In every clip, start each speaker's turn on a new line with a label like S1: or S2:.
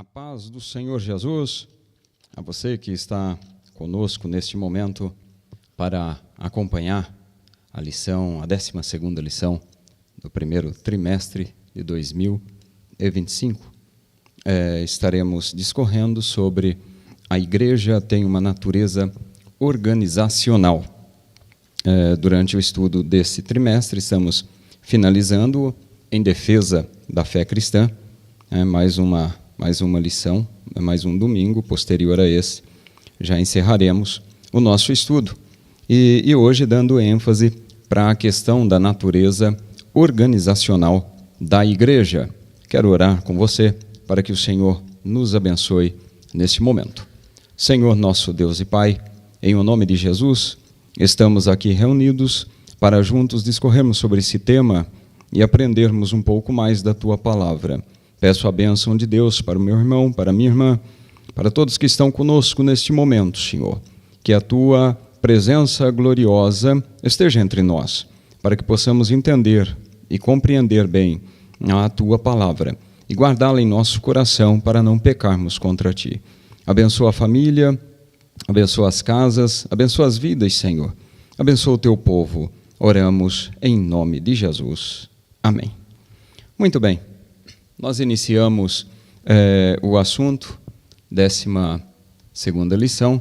S1: A paz do Senhor Jesus, a você que está conosco neste momento para acompanhar a lição, a 12ª lição do primeiro trimestre de 2025. Estaremos discorrendo sobre a igreja tem uma natureza organizacional. Durante o estudo desse trimestre, estamos finalizando em defesa da fé cristã, mais uma lição, mais um domingo posterior a esse, já encerraremos o nosso estudo. E hoje dando ênfase para a questão da natureza organizacional da igreja. Quero orar com você para que o Senhor nos abençoe neste momento. Senhor nosso Deus e Pai, em o nome de Jesus, estamos aqui reunidos para juntos discorrermos sobre esse tema e aprendermos um pouco mais da Tua Palavra. Peço a bênção de Deus para o meu irmão, para a minha irmã, para todos que estão conosco neste momento, Senhor. Que a Tua presença gloriosa esteja entre nós, para que possamos entender e compreender bem a Tua Palavra e guardá-la em nosso coração para não pecarmos contra Ti. Abençoa a família, abençoa as casas, abençoa as vidas, Senhor. Abençoa o Teu povo. Oramos em nome de Jesus. Amém. Muito bem. Nós iniciamos o assunto, 12ª lição,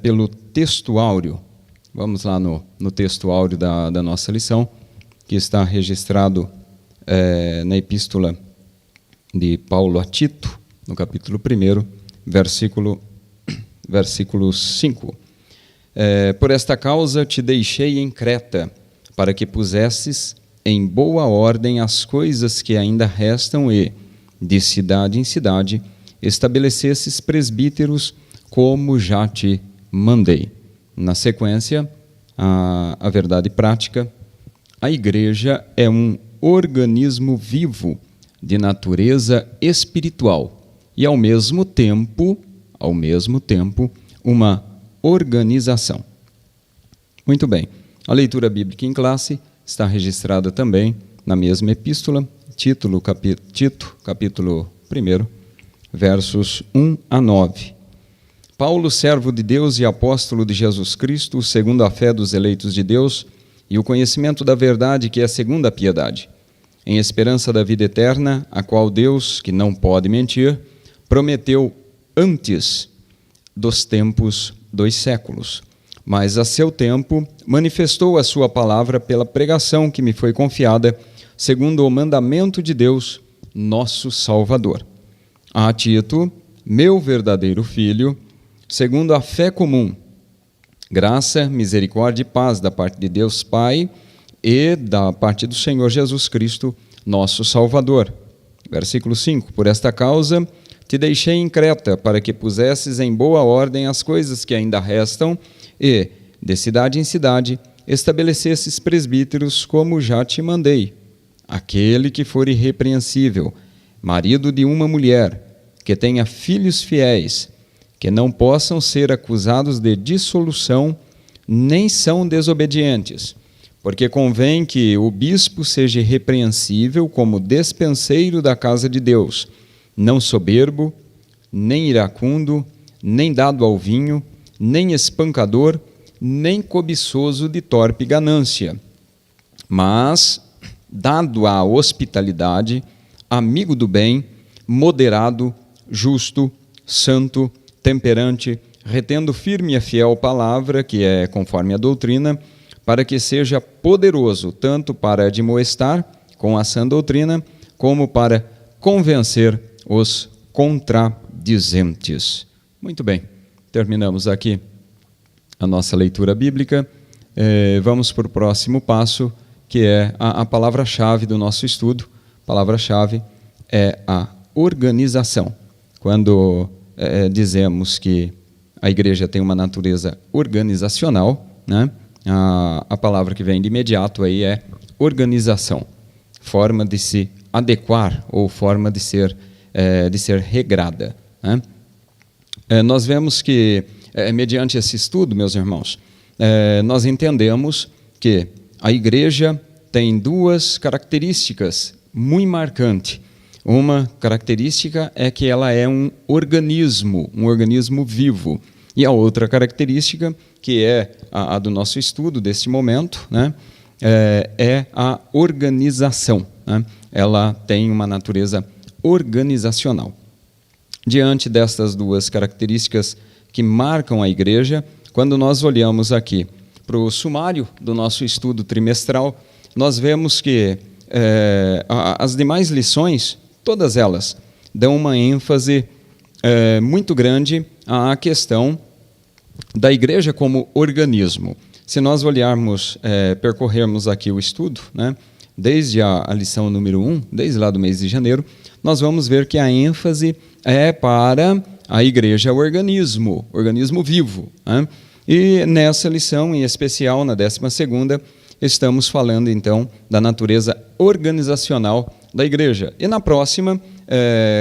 S1: pelo texto áureo. Vamos lá no texto áureo da nossa lição, que está registrado na epístola de Paulo a Tito, no capítulo 1, versículo 5. Por esta causa te deixei em Creta, para que pusesses em boa ordem as coisas que ainda restam e, de cidade em cidade, estabelecesses presbíteros como já te mandei. Na sequência, a verdade prática, a igreja é um organismo vivo de natureza espiritual e, ao mesmo tempo, uma organização. Muito bem, a leitura bíblica em classe está registrada também na mesma epístola, Tito, capítulo 1, versos 1 a 9. Paulo, servo de Deus e apóstolo de Jesus Cristo, segundo a fé dos eleitos de Deus e o conhecimento da verdade que é segundo a piedade, em esperança da vida eterna, a qual Deus, que não pode mentir, prometeu antes dos tempos dos séculos, mas a seu tempo manifestou a sua palavra pela pregação que me foi confiada, segundo o mandamento de Deus, nosso Salvador. A Tito, meu verdadeiro filho, segundo a fé comum, graça, misericórdia e paz da parte de Deus Pai e da parte do Senhor Jesus Cristo, nosso Salvador. Versículo 5. Por esta causa te deixei em Creta, para que pusesses em boa ordem as coisas que ainda restam e, de cidade em cidade, estabelecesses presbíteros como já te mandei. Aquele que for irrepreensível, marido de uma mulher, que tenha filhos fiéis, que não possam ser acusados de dissolução, nem são desobedientes, porque convém que o bispo seja irrepreensível como despenseiro da casa de Deus, não soberbo, nem iracundo, nem dado ao vinho, nem espancador, nem cobiçoso de torpe ganância, mas dado à hospitalidade, amigo do bem, moderado, justo, santo, temperante, retendo firme a fiel palavra, que é conforme a doutrina, para que seja poderoso tanto para admoestar com a sã doutrina, como para convencer os contradizentes. Muito bem, terminamos aqui a nossa leitura bíblica. Vamos para o próximo passo, que é a palavra-chave do nosso estudo. A palavra-chave é a organização. Quando dizemos que a igreja tem uma natureza organizacional, né? A palavra que vem de imediato aí é organização, forma de se adequar ou forma de ser regrada, né? Nós vemos que, mediante esse estudo, meus irmãos, nós entendemos que a igreja tem duas características muito marcantes. Uma característica é que ela é um organismo vivo. E a outra característica, que é a do nosso estudo deste momento, né, é a organização, né? Ela tem uma natureza organizacional. Diante destas duas características que marcam a igreja, quando nós olhamos aqui para o sumário do nosso estudo trimestral, nós vemos que as demais lições, todas elas, dão uma ênfase muito grande à questão da igreja como organismo. Se nós olharmos, percorrermos aqui o estudo, né, desde a lição número 1, desde lá do mês de janeiro, nós vamos ver que a ênfase é para a igreja organismo vivo, né? E nessa lição, em especial, na 12ª, estamos falando, então, da natureza organizacional da igreja. E na próxima,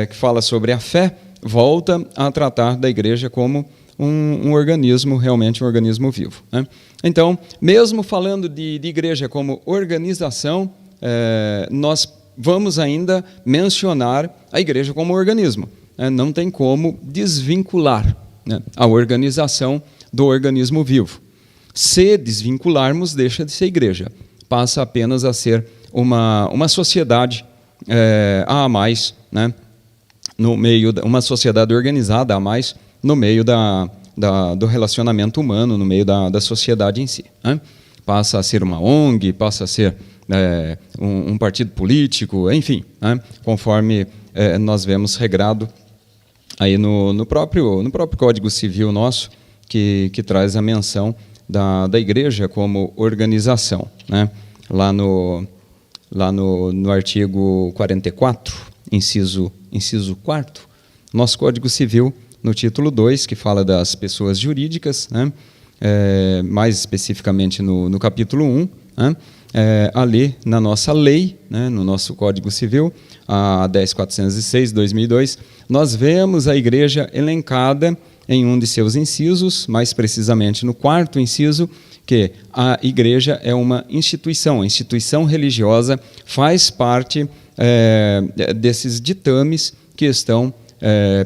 S1: que fala sobre a fé, volta a tratar da igreja como um organismo, realmente um organismo vivo, né? Então, mesmo falando de igreja como organização, nós vamos ainda mencionar a igreja como organismo. Não tem como desvincular, né, a organização do organismo vivo. Se desvincularmos, deixa de ser igreja. Passa apenas a ser uma sociedade a mais, né, no meio uma sociedade organizada a mais no meio do relacionamento humano, no meio da sociedade em si, né? Passa a ser uma ONG, passa a ser um partido político, enfim, né? Conforme nós vemos regrado aí no próprio Código Civil nosso, que traz a menção da igreja como organização, né? Lá no artigo 44, inciso 4º, nosso Código Civil, no título 2, que fala das pessoas jurídicas, né? Mais especificamente no capítulo 1, né? Ali na nossa lei, né? No nosso Código Civil, a 10.406/2002, nós vemos a igreja elencada em um de seus incisos, mais precisamente no 4º inciso, que a igreja é uma instituição, a instituição religiosa faz parte desses ditames que estão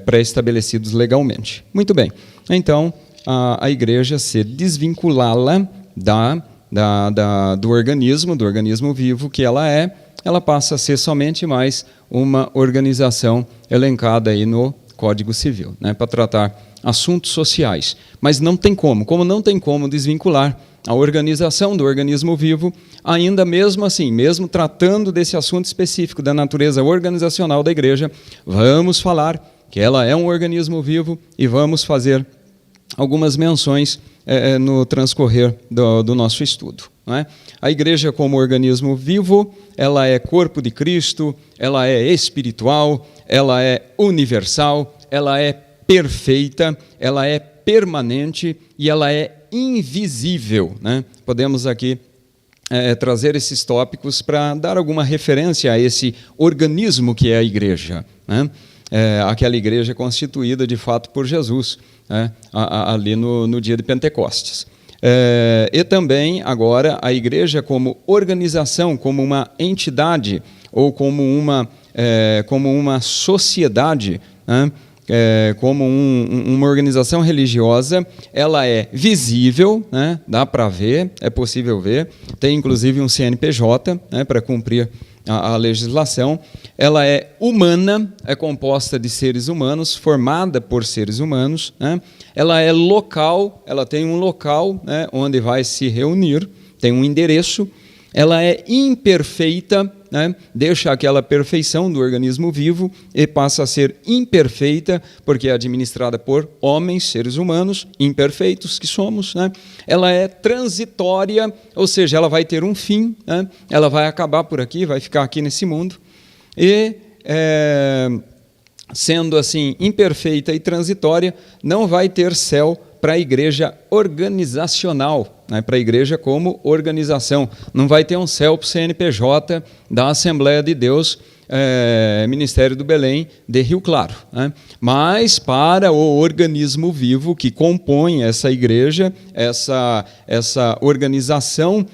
S1: pré-estabelecidos legalmente. Muito bem, então a igreja, se desvinculá-la do organismo vivo que ela passa a ser somente mais uma organização elencada aí no Código Civil, né, para tratar assuntos sociais. Mas não tem como não tem como desvincular a organização do organismo vivo, ainda mesmo assim, mesmo tratando desse assunto específico da natureza organizacional da igreja, vamos falar que ela é um organismo vivo e vamos fazer algumas menções no transcorrer do nosso estudo, não é? A igreja como organismo vivo, ela é corpo de Cristo, ela é espiritual, ela é universal, ela é perfeita, ela é permanente e ela é invisível, né? Podemos aqui trazer esses tópicos para dar alguma referência a esse organismo que é a igreja, né? Aquela igreja constituída de fato por Jesus, né? Ali no dia de Pentecostes. E também agora a igreja como organização, como uma entidade ou como uma sociedade, né? Como uma organização religiosa, ela é visível, né? Dá para ver, é possível ver, tem inclusive um CNPJ, né? Para cumprir a legislação. Ela é humana, é composta de seres humanos, formada por seres humanos, né? Ela é local, ela tem um local, né, onde vai se reunir, tem um endereço. Ela é imperfeita, né? Deixa aquela perfeição do organismo vivo e passa a ser imperfeita, porque é administrada por homens, seres humanos, imperfeitos que somos, né? Ela é transitória, ou seja, ela vai ter um fim, né? Ela vai acabar por aqui, vai ficar aqui nesse mundo. E, sendo assim imperfeita e transitória, não vai ter céu para a igreja organizacional, né, para a igreja como organização. Não vai ter um céu para o CNPJ da Assembleia de Deus, Ministério do Belém de Rio Claro, né? Mas para o organismo vivo que compõe essa igreja, essa organização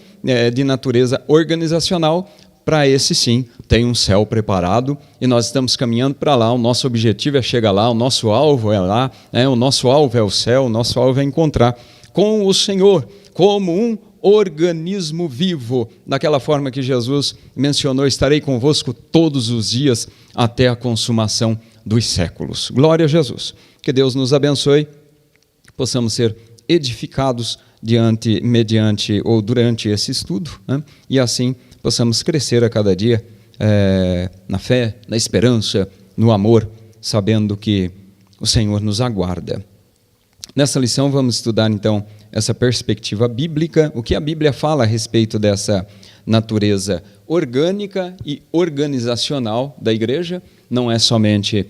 S1: de natureza organizacional, para esse sim, tem um céu preparado e nós estamos caminhando para lá. O nosso objetivo é chegar lá, o nosso alvo é lá, o nosso alvo é o céu, o nosso alvo é encontrar com o Senhor como um organismo vivo, daquela forma que Jesus mencionou: estarei convosco todos os dias até a consumação dos séculos. Glória a Jesus. Que Deus nos abençoe, possamos ser edificados mediante ou durante esse estudo, e assim possamos crescer a cada dia na fé, na esperança, no amor, sabendo que o Senhor nos aguarda. Nessa lição vamos estudar então essa perspectiva bíblica, o que a Bíblia fala a respeito dessa natureza orgânica e organizacional da igreja. Não é somente,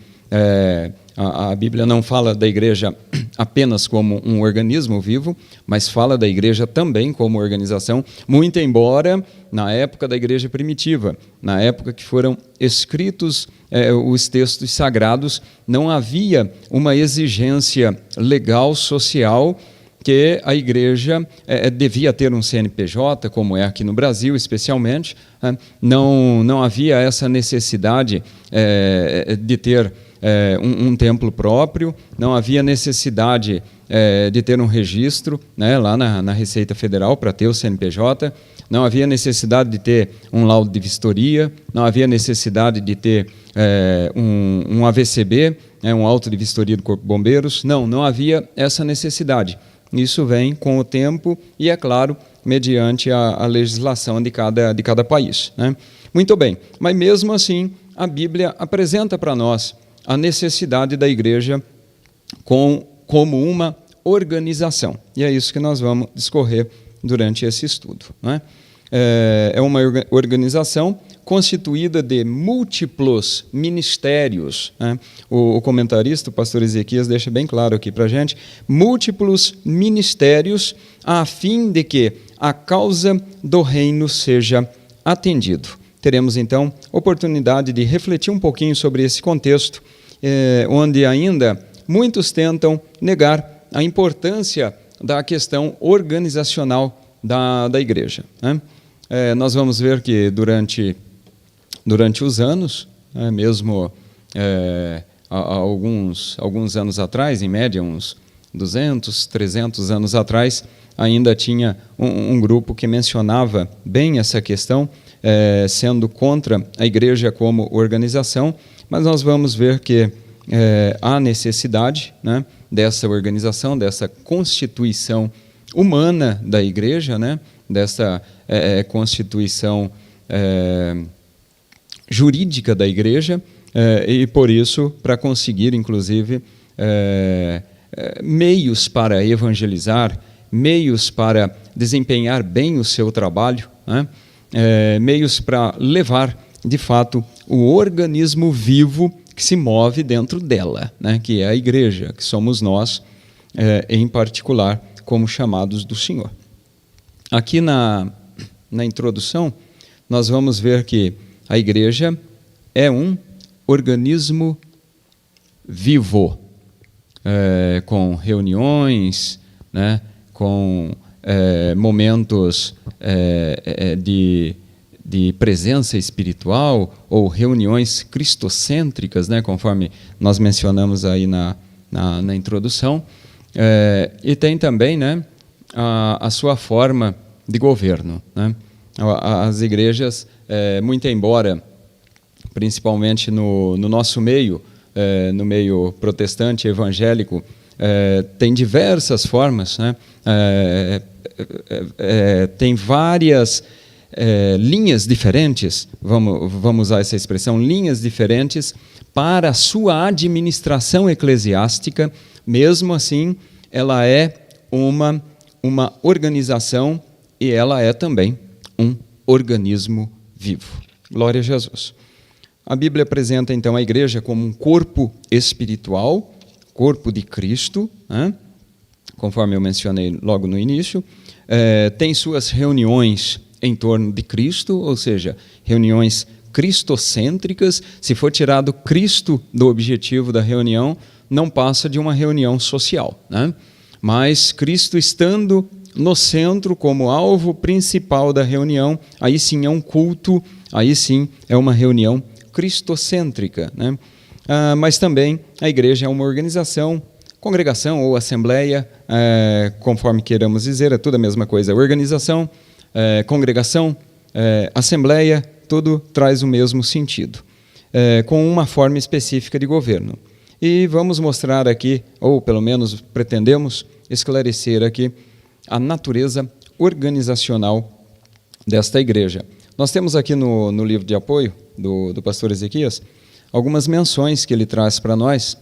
S1: a Bíblia não fala da igreja apenas como um organismo vivo, mas fala da igreja também como organização, muito embora na época da igreja primitiva, na época que foram escritos os textos sagrados, não havia uma exigência legal, social, que a igreja devia ter um CNPJ, como é aqui no Brasil especialmente. Não havia essa necessidade de ter um templo próprio, não havia necessidade de ter um registro, lá na Receita Federal para ter o CNPJ, não havia necessidade de ter um laudo de vistoria, não havia necessidade de ter um AVCB, um auto de vistoria do Corpo de Bombeiros, não havia essa necessidade. Isso vem com o tempo e, é claro, mediante a legislação de cada país, Muito bem, mas mesmo assim a Bíblia apresenta para nós a necessidade da igreja como uma organização. E é isso que nós vamos discorrer durante esse estudo. É uma organização constituída de múltiplos ministérios. O comentarista, o pastor Ezequias, deixa bem claro aqui para a gente: múltiplos ministérios, a fim de que a causa do reino seja atendido. Teremos, então, oportunidade de refletir um pouquinho sobre esse contexto, onde ainda muitos tentam negar a importância da questão organizacional da igreja. Nós vamos ver que durante os anos, mesmo alguns anos atrás, em média uns 200, 300 anos atrás, ainda tinha um grupo que mencionava bem essa questão, sendo contra a igreja como organização, mas nós vamos ver que há necessidade, dessa organização, dessa constituição humana da igreja, dessa constituição jurídica da igreja, e por isso, para conseguir, inclusive, meios para evangelizar, meios para desempenhar bem o seu trabalho, meios para levar, de fato, o organismo vivo que se move dentro dela, que é a igreja, que somos nós, em particular, como chamados do Senhor. Aqui na introdução, nós vamos ver que a igreja é um organismo vivo, com reuniões, com momentos de presença espiritual ou reuniões cristocêntricas, conforme nós mencionamos aí na introdução, e tem também a sua forma de governo. As igrejas, muito embora, principalmente no nosso meio, no meio protestante evangélico, tem diversas formas, tem várias linhas diferentes, vamos usar essa expressão, linhas diferentes para a sua administração eclesiástica. Mesmo assim, ela é uma organização e ela é também um organismo vivo. Glória a Jesus. A Bíblia apresenta então a igreja como um corpo espiritual, corpo de Cristo, conforme eu mencionei logo no início, tem suas reuniões em torno de Cristo, ou seja, reuniões cristocêntricas. Se for tirado Cristo do objetivo da reunião, não passa de uma reunião social, Mas Cristo estando no centro, como alvo principal da reunião, aí sim é um culto, aí sim é uma reunião cristocêntrica, né? Mas também a igreja é uma organização, congregação ou assembleia, conforme queiramos dizer, é tudo a mesma coisa. Organização, congregação, assembleia, tudo traz o mesmo sentido, com uma forma específica de governo. E vamos mostrar aqui, ou pelo menos pretendemos esclarecer aqui, a natureza organizacional desta igreja. Nós temos aqui no livro de apoio do pastor Ezequias algumas menções que ele traz para nós,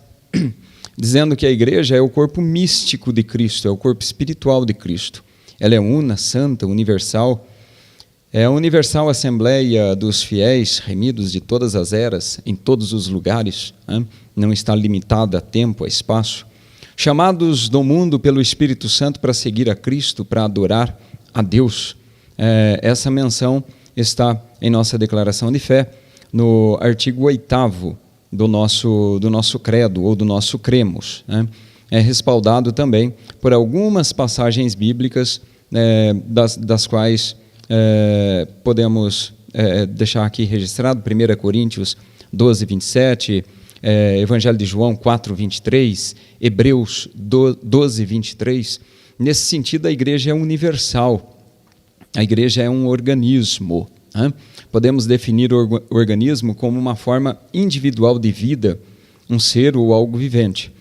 S1: dizendo que a igreja é o corpo místico de Cristo, é o corpo espiritual de Cristo. Ela é una, santa, universal. É a universal assembleia dos fiéis remidos de todas as eras, em todos os lugares, né? Não está limitada a tempo, a espaço. Chamados do mundo pelo Espírito Santo para seguir a Cristo, para adorar a Deus. Essa menção está em nossa declaração de fé, no artigo 8º do nosso credo, ou do nosso cremos, né? É respaldado também por algumas passagens bíblicas, das quais podemos deixar aqui registrado, 1 Coríntios 12, 27, Evangelho de João 4, 23, Hebreus 12, 23. Nesse sentido, a igreja é universal, a igreja é um organismo, né? Podemos definir o organismo como uma forma individual de vida, um ser ou algo vivente.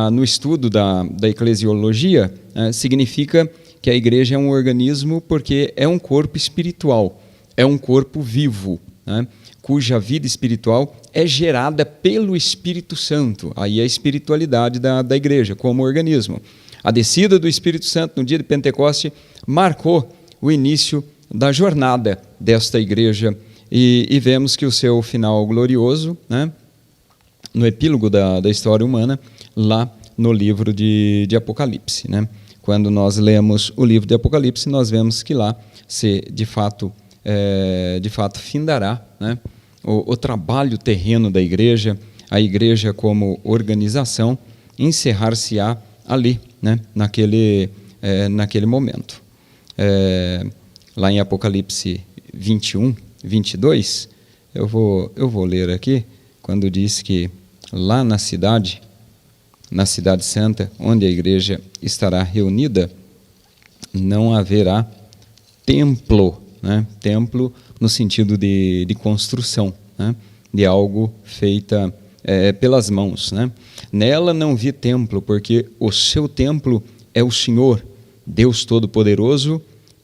S1: No estudo da eclesiologia, significa que a igreja é um organismo porque é um corpo espiritual, é um corpo vivo, né? Cuja vida espiritual é gerada pelo Espírito Santo. Aí é a espiritualidade da igreja como organismo. A descida do Espírito Santo no dia de Pentecoste marcou o início da jornada desta igreja e vemos que o seu final glorioso, né, no epílogo da história humana, lá no livro de Apocalipse, né? Quando nós lemos o livro de Apocalipse, nós vemos que lá de fato findará, né, o trabalho terreno da igreja, a igreja como organização, encerrar-se-á ali, né, naquele momento. Lá em Apocalipse 21, 22, eu vou ler aqui, quando diz que lá na cidade santa, onde a igreja estará reunida, não haverá templo, né? Templo no sentido de construção, né? De algo feita pelas mãos, né? Nela não vi templo, porque o seu templo é o Senhor, Deus Todo-Poderoso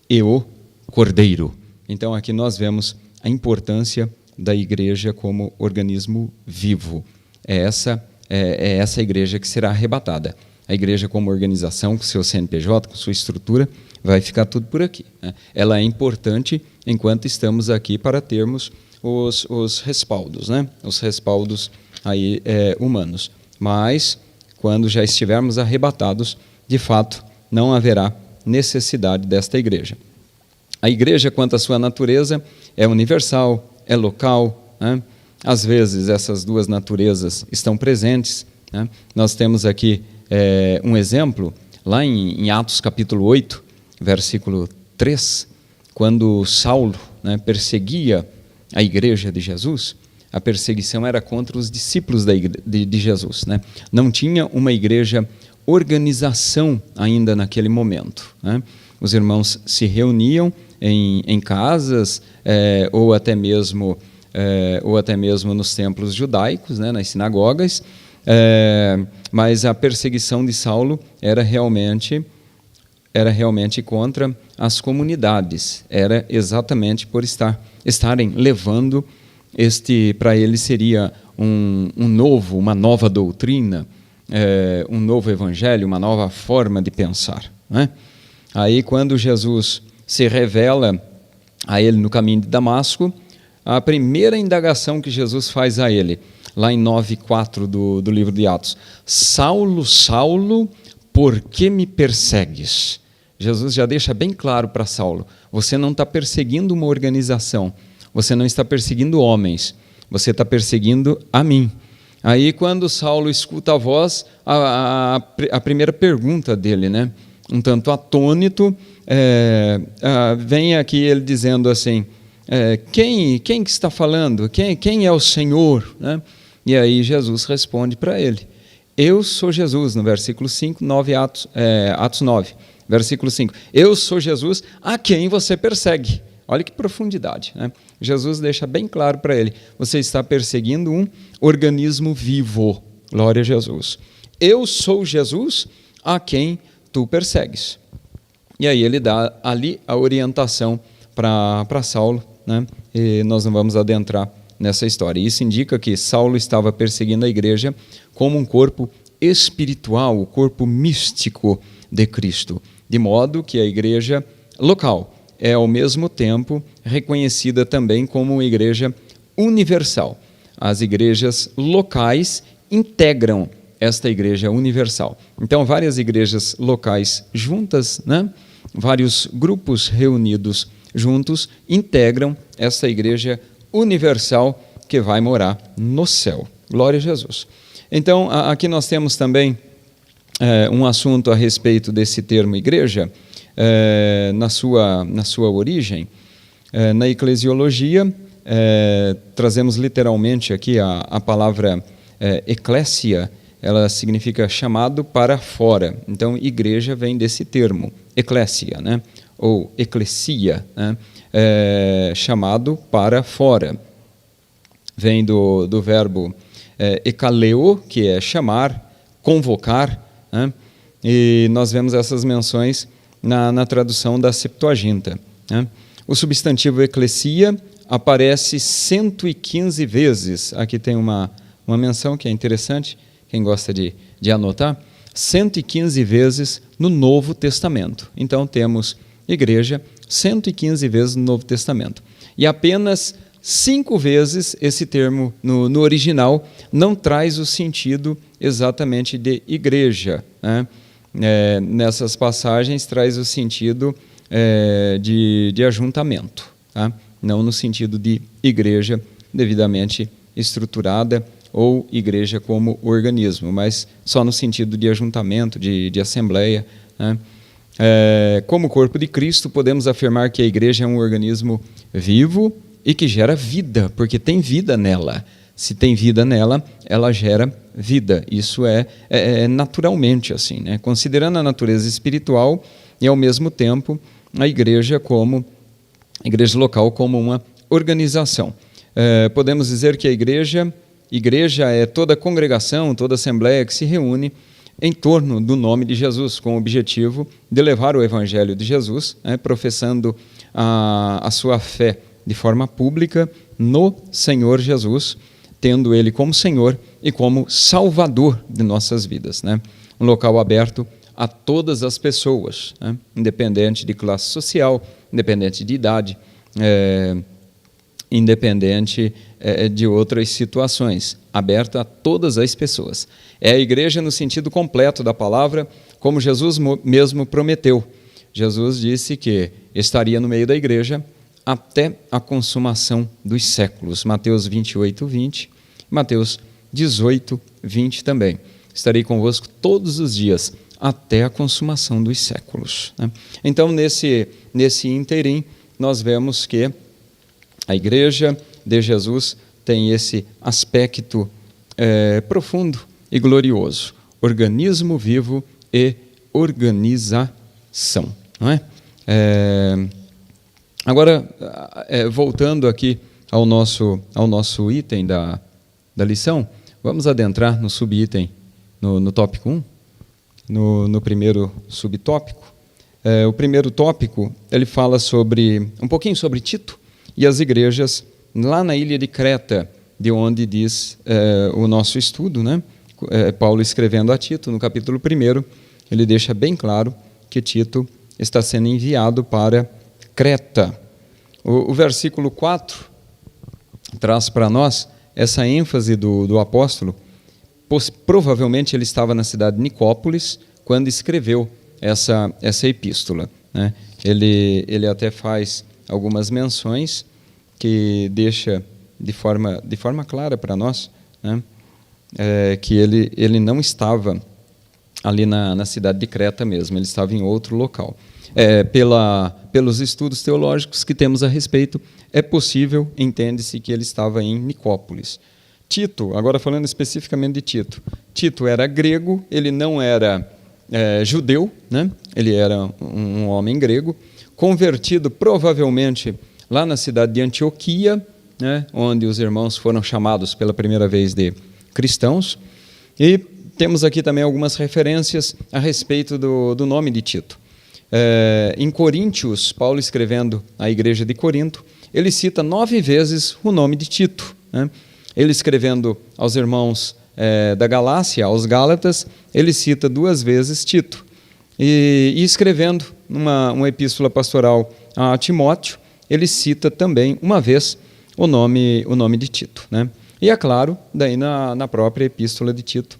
S1: e o Cordeiro. Então aqui nós vemos a importância da igreja como organismo vivo. É essa igreja que será arrebatada. A igreja como organização, com seu CNPJ, com sua estrutura, vai ficar tudo por aqui, né? Ela é importante enquanto estamos aqui para termos os respaldos, né? Os respaldos aí, humanos. Mas, quando já estivermos arrebatados, de fato, não haverá necessidade desta igreja. A igreja, quanto à sua natureza, é universal, é local, né? Às vezes essas duas naturezas estão presentes, né? Nós temos aqui um exemplo, lá em Atos capítulo 8, versículo 3, quando Saulo, né, perseguia a igreja de Jesus, a perseguição era contra os discípulos de Jesus, né? Não tinha uma igreja organização ainda naquele momento, né? Os irmãos se reuniam em casas, ou até mesmo nos templos judaicos, né, nas sinagogas, mas a perseguição de Saulo era realmente contra as comunidades, era exatamente por estarem levando para ele seria uma nova doutrina, um novo evangelho, uma nova forma de pensar, né? Aí quando Jesus se revela a ele no caminho de Damasco, a primeira indagação que Jesus faz a ele, lá em 9:4 do livro de Atos: Saulo, Saulo, por que me persegues? Jesus já deixa bem claro para Saulo: você não está perseguindo uma organização, você não está perseguindo homens, você está perseguindo a mim. Aí quando Saulo escuta a voz, a primeira pergunta dele, né? um tanto atônito, vem aqui ele dizendo assim, quem que está falando? Quem é o Senhor? Né? E aí Jesus responde para ele, eu sou Jesus, no versículo 5, 9, Atos 9, versículo 5, eu sou Jesus a quem você persegue. Olha que profundidade, né? Jesus deixa bem claro para ele, você está perseguindo um organismo vivo, glória a Jesus. Eu sou Jesus a quem tu persegues. E aí ele dá ali a orientação para Saulo, né? E nós não vamos adentrar nessa história. Isso indica que Saulo estava perseguindo a igreja como um corpo espiritual, o corpo místico de Cristo, de modo que a igreja local é ao mesmo tempo reconhecida também como uma igreja universal. As igrejas locais integram esta igreja universal. Então, várias igrejas locais juntas, né? Vários grupos reunidos juntos integram essa igreja universal que vai morar no céu. Glória a Jesus. Então, aqui nós temos também um assunto a respeito desse termo igreja, na sua origem. Na eclesiologia, trazemos literalmente aqui a palavra eclésia, ela significa chamado para fora. Então, igreja vem desse termo, eclésia, né? Ou eclesia, né? Chamado para fora. Vem do verbo ekaleo, que é chamar, convocar, né? E nós vemos essas menções na tradução da Septuaginta, né? O substantivo eclesia aparece 115 vezes. Aqui tem uma menção que é interessante, quem gosta de anotar, 115 vezes no Novo Testamento. Então temos igreja 115 vezes no Novo Testamento. E apenas 5 vezes esse termo no original não traz o sentido exatamente de igreja, né? Nessas passagens traz o sentido de ajuntamento, tá? Não no sentido de igreja devidamente estruturada ou igreja como organismo, mas só no sentido de ajuntamento, de assembleia, né? Como corpo de Cristo, podemos afirmar que a igreja é um organismo vivo e que gera vida, porque tem vida nela. Se tem vida nela, ela gera vida. Isso é naturalmente assim, né? Considerando a natureza espiritual e, ao mesmo tempo, a igreja local como uma organização. Podemos dizer que a igreja é toda congregação, toda assembleia que se reúne em torno do nome de Jesus, com o objetivo de levar o evangelho de Jesus, né, professando a sua fé de forma pública no Senhor Jesus, tendo Ele como Senhor e como Salvador de nossas vidas, né? Um local aberto a todas as pessoas, né? Independente de classe social, independente de idade, independente de outras situações, aberta a todas as pessoas. É a igreja no sentido completo da palavra, como Jesus mesmo prometeu. Jesus disse que estaria no meio da igreja até a consumação dos séculos. Mateus 28, 20, Mateus 18, 20 também. Estarei convosco todos os dias até a consumação dos séculos, né? Então, nesse ínterim, nós vemos que a igreja de Jesus tem esse aspecto profundo e glorioso, organismo vivo e organização, não é? Agora, voltando aqui ao nosso item da lição, vamos adentrar no subitem, no tópico 1, no primeiro subtópico. O primeiro tópico, ele fala um pouquinho sobre Tito e as igrejas lá na ilha de Creta, de onde diz o nosso estudo, né? Paulo escrevendo a Tito, no capítulo 1, ele deixa bem claro que Tito está sendo enviado para Creta. O versículo 4 traz para nós essa ênfase do apóstolo. Provavelmente ele estava na cidade de Nicópolis quando escreveu essa epístola, né? Ele até faz algumas menções que deixa de forma clara para nós, né? Que ele não estava ali na cidade de Creta mesmo, ele estava em outro local. Pelos estudos teológicos que temos a respeito, é possível, entende-se, que ele estava em Nicópolis. Tito, agora falando especificamente de Tito, Tito era grego, ele não era judeu, né? Ele era um homem grego, convertido provavelmente lá na cidade de Antioquia, né? Onde os irmãos foram chamados pela primeira vez de cristãos, e temos aqui também algumas referências a respeito do nome de Tito. Em Coríntios, Paulo escrevendo à igreja de Corinto, ele cita 9 vezes o nome de Tito, né? Ele escrevendo aos irmãos da Galácia, aos Gálatas, ele cita 2 vezes Tito. E escrevendo uma epístola pastoral a Timóteo, ele cita também uma vez o nome de Tito, né? E é claro, daí na própria epístola de Tito,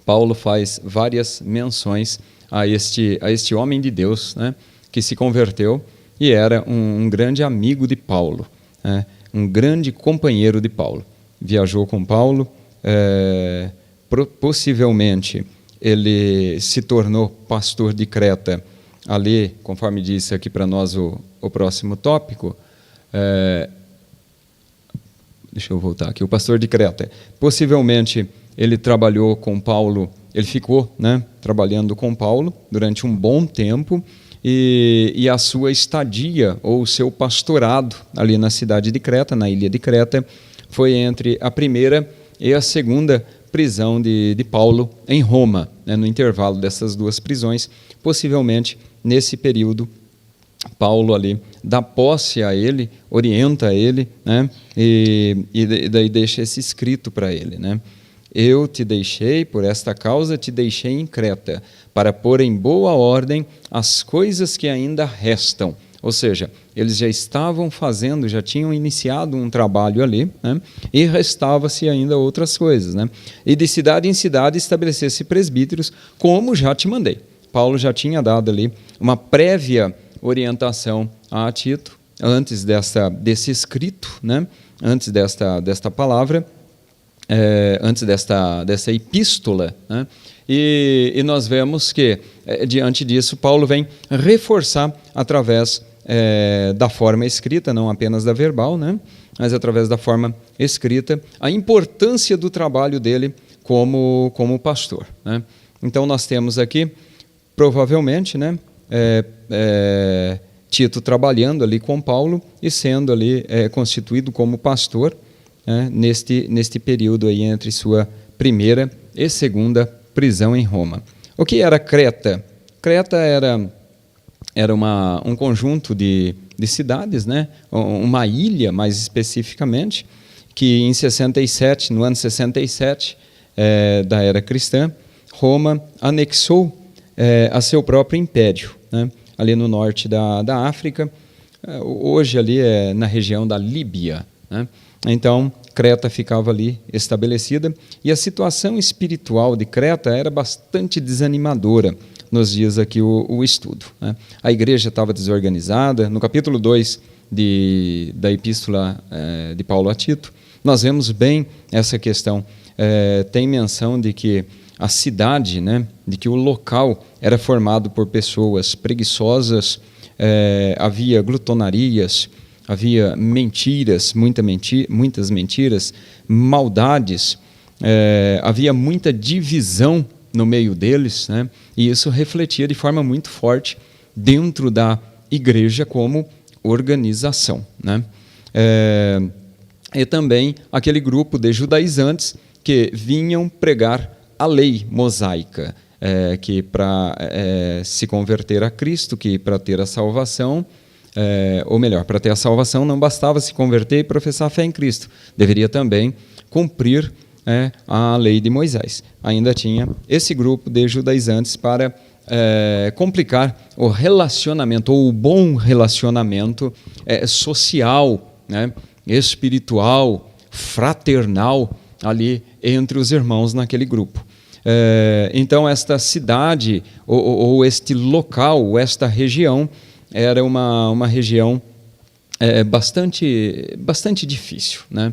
S1: Paulo faz várias menções a este homem de Deus, né, que se converteu e era um grande amigo de Paulo, né, um grande companheiro de Paulo. Viajou com Paulo, possivelmente ele se tornou pastor de Creta ali, conforme disse aqui para nós o próximo tópico. Deixa eu voltar aqui. O pastor de Creta, possivelmente ele trabalhou com Paulo, ele ficou, né, trabalhando com Paulo durante um bom tempo, e a sua estadia, ou o seu pastorado ali na cidade de Creta, na ilha de Creta, foi entre a primeira e a segunda prisão de Paulo em Roma, né, no intervalo dessas 2 prisões. Possivelmente, nesse período, Paulo ali dá posse a ele, orienta ele, né, e daí deixa esse escrito para ele, né? Eu te deixei, por esta causa te deixei em Creta, para pôr em boa ordem as coisas que ainda restam. Ou seja, eles já estavam fazendo, já tinham iniciado um trabalho ali, né? E restava-se ainda outras coisas, né? E de cidade em cidade estabelecesse presbíteros, como já te mandei. Paulo já tinha dado ali uma prévia orientação a Tito, antes desse escrito, né? Antes desta palavra, antes dessa epístola, né? E nós vemos que, diante disso, Paulo vem reforçar através da forma escrita, não apenas da verbal, né? Mas através da forma escrita, a importância do trabalho dele como pastor, né? Então nós temos aqui, provavelmente, né, Tito trabalhando ali com Paulo e sendo ali constituído como pastor, neste período aí entre sua primeira e segunda prisão em Roma. O que era Creta? Creta era um conjunto de cidades, né? Uma ilha, mais especificamente, que em 67, no ano 67 da era cristã, Roma anexou a seu próprio império, né? Ali no norte da África, hoje ali na região da Líbia, né? Então, Creta ficava ali estabelecida, e a situação espiritual de Creta era bastante desanimadora, nos dias aqui o estudo, né? A igreja estava desorganizada. No capítulo 2 da epístola de Paulo a Tito, nós vemos bem essa questão. Tem menção de que a cidade, né, de que o local era formado por pessoas preguiçosas, havia glutonarias, havia mentiras, muitas mentiras, maldades, havia muita divisão no meio deles, né? E isso refletia de forma muito forte dentro da igreja como organização, né? E também aquele grupo de judaizantes que vinham pregar a lei mosaica, que para se converter a Cristo, que para ter a salvação, ou melhor, para ter a salvação não bastava se converter e professar a fé em Cristo, deveria também cumprir a lei de Moisés. Ainda tinha esse grupo de judaizantes para complicar o relacionamento, ou o bom relacionamento social, né, espiritual, fraternal, ali entre os irmãos naquele grupo. Então, esta cidade, ou este local, ou esta região, era uma região bastante difícil, né?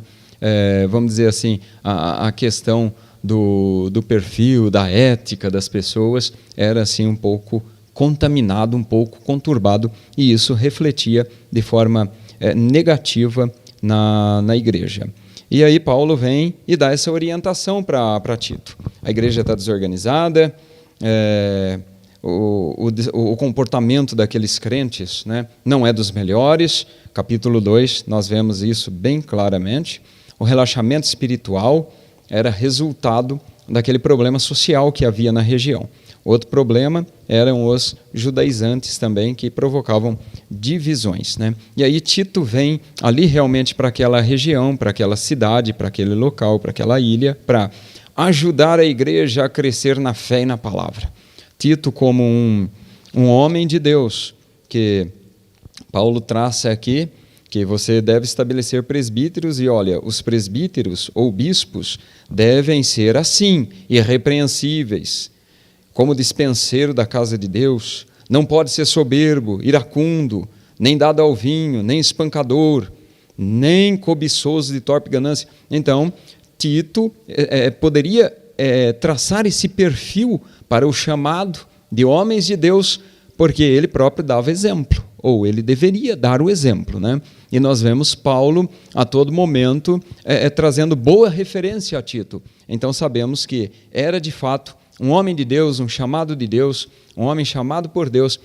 S1: Vamos dizer assim, a questão do perfil, da ética das pessoas, era assim um pouco contaminado, um pouco conturbado, e isso refletia de forma negativa na igreja. E aí Paulo vem e dá essa orientação para Tito. A igreja está desorganizada, o comportamento daqueles crentes, né, não é dos melhores. Capítulo 2, nós vemos isso bem claramente. O relaxamento espiritual era resultado daquele problema social que havia na região. Outro problema eram os judaizantes também, que provocavam divisões, né? E aí Tito vem ali realmente para aquela região, para aquela cidade, para aquele local, para aquela ilha, para ajudar a igreja a crescer na fé e na palavra. Tito como um homem de Deus, que Paulo traça aqui, que você deve estabelecer presbíteros, e olha, os presbíteros ou bispos devem ser assim, irrepreensíveis, como dispenseiro da casa de Deus, não pode ser soberbo, iracundo, nem dado ao vinho, nem espancador, nem cobiçoso de torpe ganância. Então, Tito poderia traçar esse perfil para o chamado de homens de Deus, porque ele próprio dava exemplo, ou ele deveria dar o exemplo, né? E nós vemos Paulo a todo momento trazendo boa referência a Tito. Então sabemos que era de fato um homem de Deus, um chamado de Deus, um homem chamado por Deus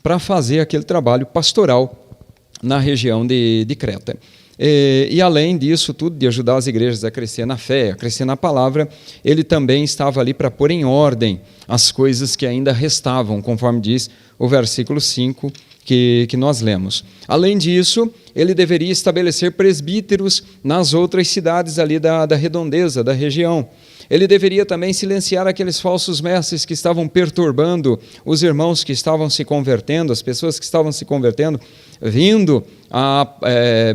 S1: para fazer aquele trabalho pastoral na região de Creta. E além disso tudo, de ajudar as igrejas a crescer na fé, a crescer na palavra, ele também estava ali para pôr em ordem as coisas que ainda restavam, conforme diz o versículo 5 que nós lemos. Além disso, ele deveria estabelecer presbíteros nas outras cidades ali da redondeza, da região. Ele deveria também silenciar aqueles falsos mestres que estavam perturbando os irmãos que estavam se convertendo, as pessoas que estavam se convertendo,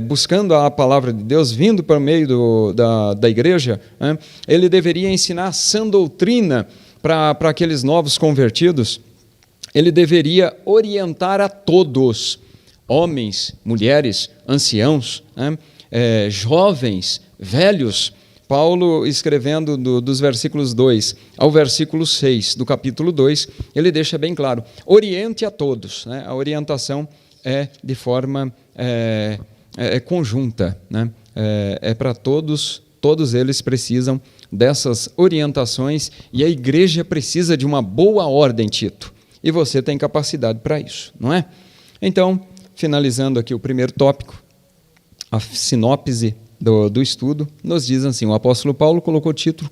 S1: buscando a palavra de Deus, vindo para o meio da igreja, né? Ele deveria ensinar sã doutrina para aqueles novos convertidos. Ele deveria orientar a todos, homens, mulheres, anciãos, né? Jovens, velhos. Paulo, escrevendo dos versículos 2 ao versículo 6 do capítulo 2, ele deixa bem claro, oriente a todos, né? A orientação é de forma conjunta, né? Para todos eles precisam dessas orientações, e a igreja precisa de uma boa ordem, Tito, e você tem capacidade para isso, não é? Então, finalizando aqui o primeiro tópico, a sinopse do estudo, nos diz assim: o apóstolo Paulo colocou Tito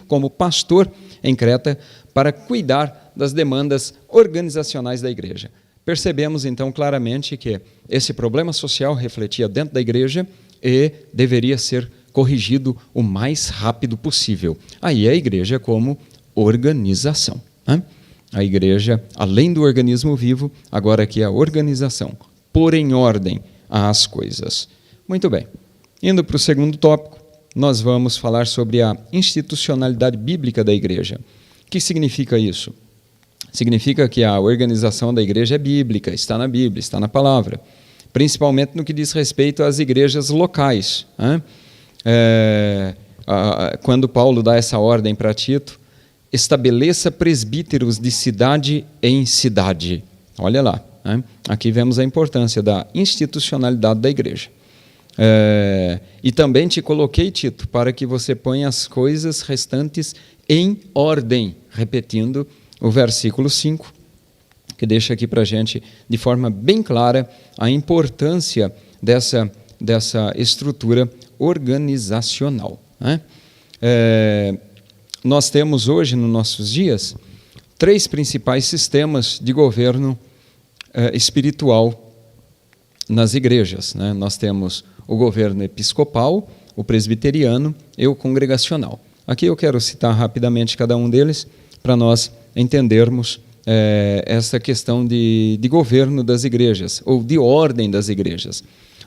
S1: como pastor em Creta para cuidar das demandas organizacionais da igreja. Percebemos então claramente que esse problema social refletia dentro da igreja e deveria ser corrigido o mais rápido possível. Aí a igreja como organização, né? A igreja, além do organismo vivo, agora aqui é a organização, pôr em ordem as coisas. Muito bem. Indo para o segundo tópico, nós vamos falar sobre a institucionalidade bíblica da igreja. O que significa isso? Significa que a organização da igreja é bíblica, está na Bíblia, está na palavra, principalmente no que diz respeito às igrejas locais, né? Quando Paulo dá essa ordem para Tito, estabeleça presbíteros de cidade em cidade. Olha lá, né? Aqui vemos a importância da institucionalidade da igreja. E também te coloquei, Tito, para que você ponha as coisas restantes em ordem, repetindo o versículo 5, que deixa aqui para a gente de forma bem clara a importância dessa estrutura organizacional, né? Nós temos hoje, nos nossos dias, 3 principais sistemas de governo espiritual nas igrejas, né? Nós temos o governo episcopal, o presbiteriano e o congregacional. Aqui eu quero citar rapidamente cada um deles para nós entendermos essa questão de governo das igrejas, ou de ordem das igrejas.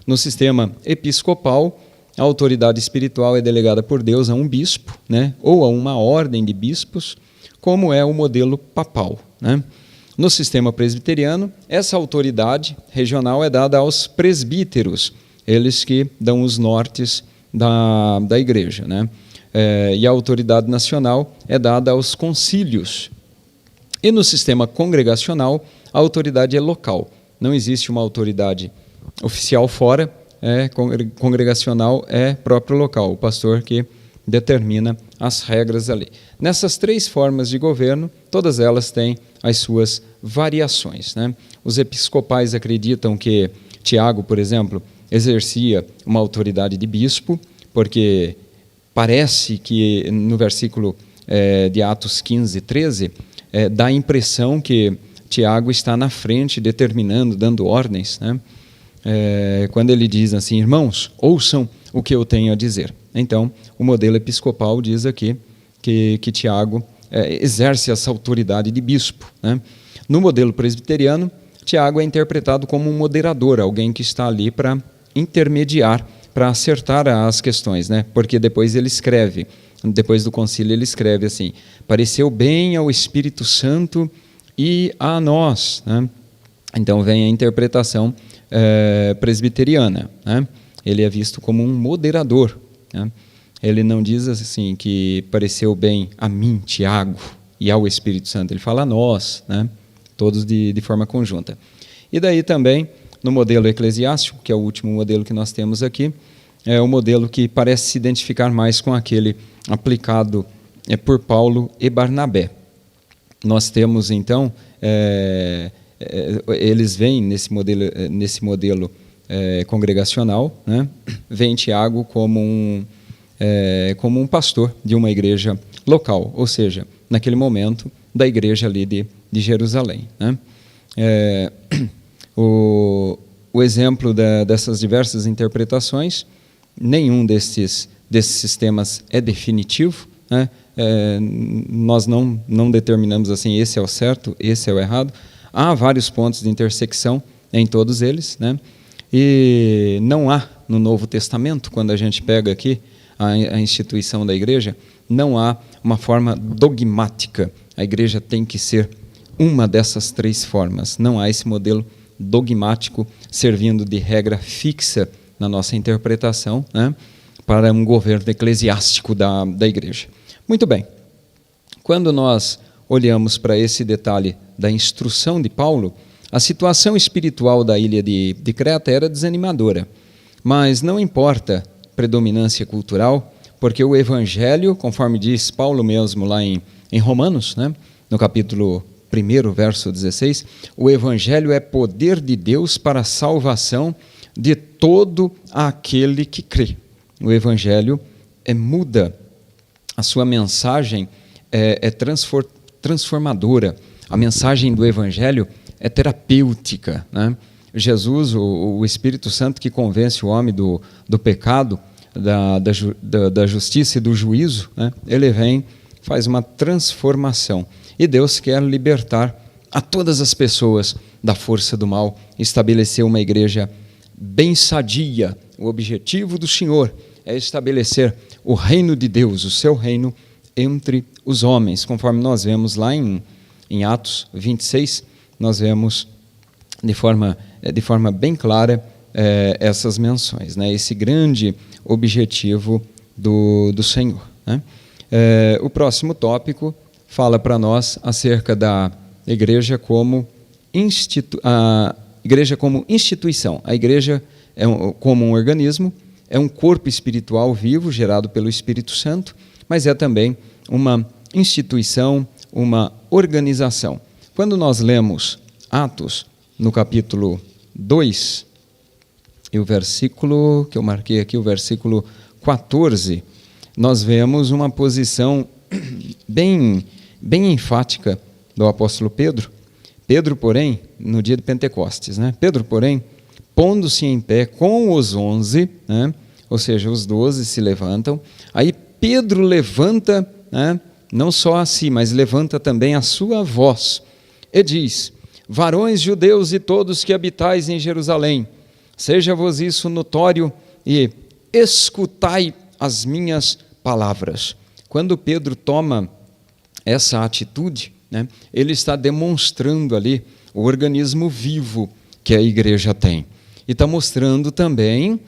S1: No sistema episcopal, a autoridade espiritual é delegada por Deus a um bispo, né, ou a uma ordem de bispos, como é o modelo papal, né? No sistema presbiteriano, essa autoridade regional é dada aos presbíteros, eles que dão os nortes da igreja, né? e a autoridade nacional é dada aos concílios. E no sistema congregacional, a autoridade é local. Não existe uma autoridade oficial fora, congregacional é próprio local, o pastor que determina as regras ali. Nessas três formas de governo, todas elas têm as suas variações, né? Os episcopais acreditam que Tiago, por exemplo, exercia uma autoridade de bispo, porque parece que no versículo de Atos 15, 13, dá a impressão que Tiago está na frente, determinando, dando ordens, né? Quando ele diz assim, irmãos, ouçam o que eu tenho a dizer. Então, o modelo episcopal diz aqui que Tiago exerce essa autoridade de bispo, né? No modelo presbiteriano, Tiago é interpretado como um moderador, alguém que está ali para intermediar, para acertar as questões, né? Porque depois ele escreve, depois do concílio ele escreve assim, pareceu bem ao Espírito Santo e a nós, né? Então vem a interpretação presbiteriana, né? Ele é visto como um moderador, né? Ele não diz assim que pareceu bem a mim, Tiago, e ao Espírito Santo, ele fala a nós, né? Todos de forma conjunta. E daí também, no modelo eclesiástico, que é o último modelo que nós temos aqui, é o modelo que parece se identificar mais com aquele aplicado por Paulo e Barnabé. Nós temos, então, eles veem nesse modelo congregacional, né? Vem Tiago como um pastor de uma igreja local, ou seja, naquele momento da igreja ali de Jerusalém, né? O exemplo dessas diversas interpretações, nenhum desses sistemas é definitivo, né? Nós não determinamos assim, esse é o certo, esse é o errado. Há vários pontos de intersecção em todos eles, né? E não há no Novo Testamento, quando a gente pega aqui a instituição da igreja, não há uma forma dogmática. A igreja tem que ser uma dessas três formas. Não há esse modelo dogmático servindo de regra fixa na nossa interpretação, né, para um governo eclesiástico da igreja. Muito bem. Quando nós olhamos para esse detalhe da instrução de Paulo, a situação espiritual da ilha de Creta era desanimadora, mas não importa predominância cultural, porque o Evangelho, conforme diz Paulo mesmo lá em Romanos, né, no capítulo 1, verso 16, o Evangelho é poder de Deus para a salvação de todo aquele que crê. O Evangelho muda, a sua mensagem é transformadora, a mensagem do Evangelho é terapêutica, né? Jesus, o Espírito Santo que convence o homem do pecado, da justiça e do juízo, né? Ele vem, faz uma transformação. E Deus quer libertar a todas as pessoas da força do mal, estabelecer uma igreja bem sadia. O objetivo do Senhor é estabelecer o reino de Deus, o seu reino entre os homens, conforme nós vemos lá em Atos 26, nós vemos de forma bem clara essas menções, né? Esse grande objetivo do Senhor, né? O próximo tópico fala para nós acerca da igreja como instituição. A igreja como um organismo, é um corpo espiritual vivo, gerado pelo Espírito Santo, mas é também uma instituição, uma organização. Quando nós lemos Atos, no capítulo 2, e o versículo que eu marquei aqui, o versículo 14, nós vemos uma posição bem enfática do apóstolo Pedro. Pedro, porém, no dia de Pentecostes, né? Pedro, porém, pondo-se em pé com os 11, né? Ou seja, os 12 se levantam. Aí Pedro levanta, né? Não só a si, mas levanta também a sua voz e diz: varões judeus e todos que habitais em Jerusalém, seja-vos isso notório e escutai as minhas palavras. Quando Pedro toma essa atitude, né, ele está demonstrando ali o organismo vivo que a igreja tem. E está mostrando também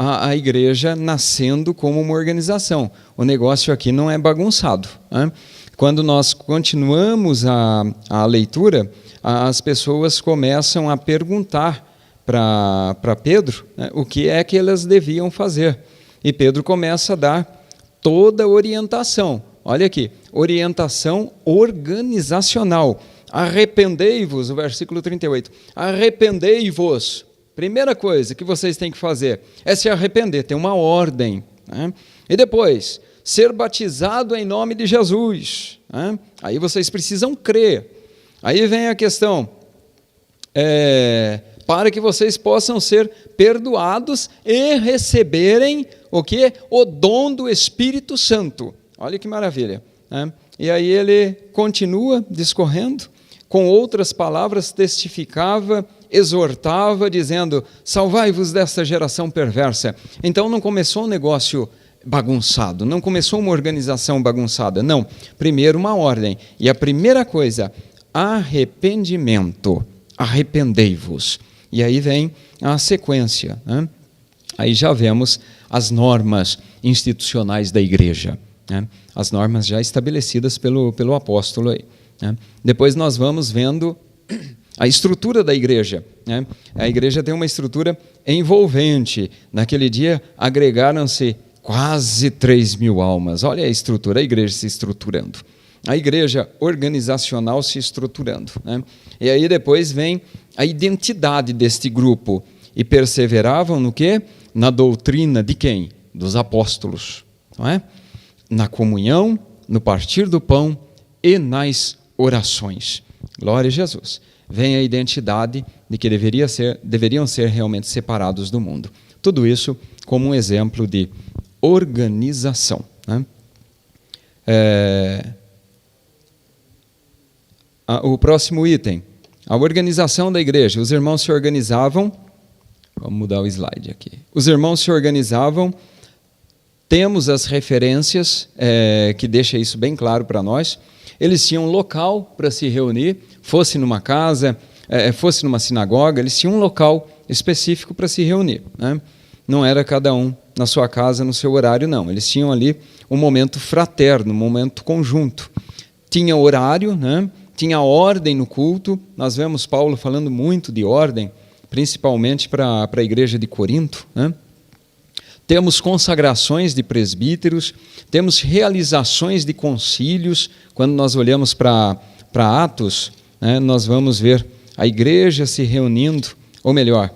S1: a igreja nascendo como uma organização. O negócio aqui não é bagunçado, né? Quando nós continuamos a leitura, as pessoas começam a perguntar para Pedro, né, o que é que elas deviam fazer. E Pedro começa a dar toda a orientação. Olha aqui, orientação organizacional. Arrependei-vos, o versículo 38. Arrependei-vos. Primeira coisa que vocês têm que fazer é se arrepender, tem uma ordem, né? E depois, ser batizado em nome de Jesus, né? Aí vocês precisam crer. Aí vem a questão, para que vocês possam ser perdoados e receberem o quê? O dom do Espírito Santo. Olha que maravilha, né? E aí ele continua discorrendo, com outras palavras testificava, exortava, dizendo, salvai-vos desta geração perversa. Então não começou um negócio bagunçado, não começou uma organização bagunçada, não. Primeiro uma ordem, e a primeira coisa, arrependimento, arrependei-vos. E aí vem a sequência, né? Aí já vemos as normas institucionais da igreja, né? As normas já estabelecidas pelo apóstolo aí, né? Depois nós vamos vendo a estrutura da igreja, né? A igreja tem uma estrutura envolvente. Naquele dia agregaram-se quase 3.000 almas. Olha a estrutura, a igreja se estruturando. A igreja organizacional se estruturando, né? E aí depois vem a identidade deste grupo. E perseveravam no quê? Na doutrina de quem? Dos apóstolos, não é? Na comunhão, no partir do pão e nas orações. Glória a Jesus. Vem a identidade de que deveriam ser realmente separados do mundo. Tudo isso como um exemplo de organização, né? O próximo item, a organização da igreja. Os irmãos se organizavam, vamos mudar o slide aqui. Os irmãos se organizavam, temos as referências que deixam isso bem claro para nós. Eles tinham um local para se reunir, fosse numa casa, fosse numa sinagoga, eles tinham um local específico para se reunir, né? Não era cada um na sua casa, no seu horário, não. Eles tinham ali um momento fraterno, um momento conjunto. Tinha horário, né? Tinha ordem no culto. Nós vemos Paulo falando muito de ordem, principalmente para a igreja de Corinto, né? Temos consagrações de presbíteros, temos realizações de concílios. Quando nós olhamos para Atos, né, nós vamos ver a igreja se reunindo, ou melhor,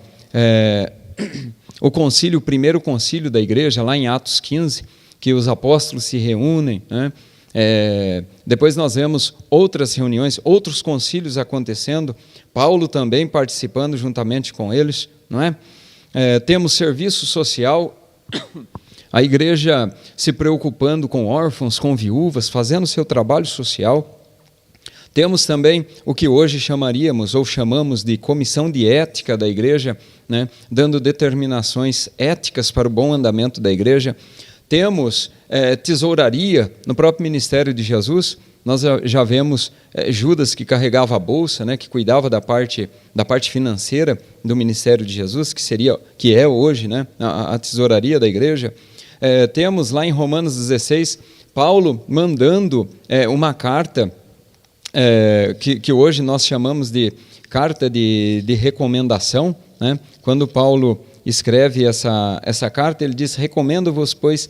S1: o primeiro concílio da igreja, lá em Atos 15, que os apóstolos se reúnem, né? Depois nós vemos outras reuniões, outros concílios acontecendo, Paulo também participando juntamente com eles, não é? Temos serviço social, a igreja se preocupando com órfãos, com viúvas, fazendo seu trabalho social. Temos também o que hoje chamaríamos ou chamamos de comissão de ética da igreja, né, dando determinações éticas para o bom andamento da igreja. Temos tesouraria no próprio ministério de Jesus. Nós já vemos Judas que carregava a bolsa, né, que cuidava da parte financeira do ministério de Jesus, que é hoje, né, a tesouraria da igreja. Temos lá em Romanos 16, Paulo mandando uma carta que hoje nós chamamos de carta de recomendação, né? Quando Paulo escreve essa carta, ele diz, recomendo-vos, pois,